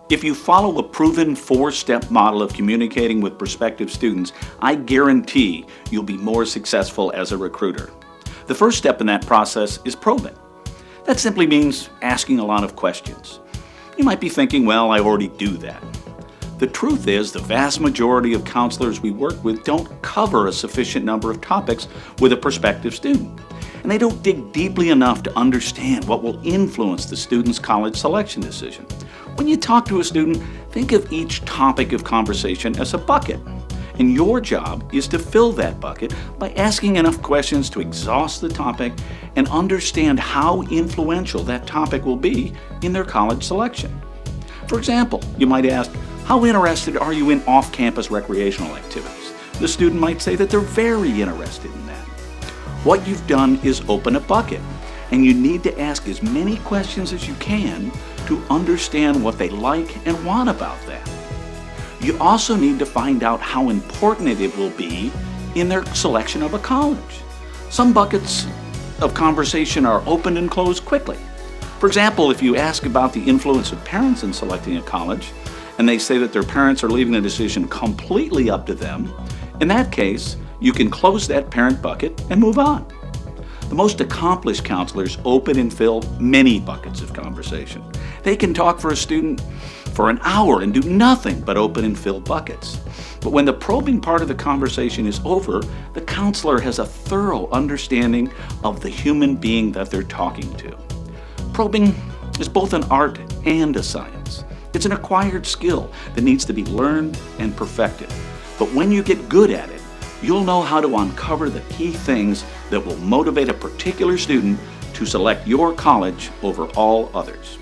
If you follow a proven 4-step model of communicating with prospective students, I guarantee you'll be more successful as a recruiter. The first step in that process is probing. That simply means asking a lot of questions. You might be thinking, well, I already do that. The truth is, the vast majority of counselors we work with don't cover a sufficient number of topics with a prospective student. And they don't dig deeply enough to understand what will influence the student's college selection decision. When you talk to a student, think of each topic of conversation as a bucket. And your job is to fill that bucket by asking enough questions to exhaust the topic and understand how influential that topic will be in their college selection. For example, you might ask, how interested are you in off-campus recreational activities? The student might say that they're very interested in that. What you've done is open a bucket, and you need to ask as many questions as you can to understand what they like and want about that. You also need to find out how important it will be in their selection of a college. Some buckets of conversation are opened and closed quickly. For example, if you ask about the influence of parents in selecting a college, and they say that their parents are leaving the decision completely up to them, in that case, you can close that parent bucket and move on. The most accomplished counselors open and fill many buckets of conversation. They can talk for a student for an hour and do nothing but open and fill buckets. But when the probing part of the conversation is over, the counselor has a thorough understanding of the human being that they're talking to. Probing is both an art and a science. It's an acquired skill that needs to be learned and perfected. But when you get good at it, you'll know how to uncover the key things that will motivate a particular student to select your college over all others.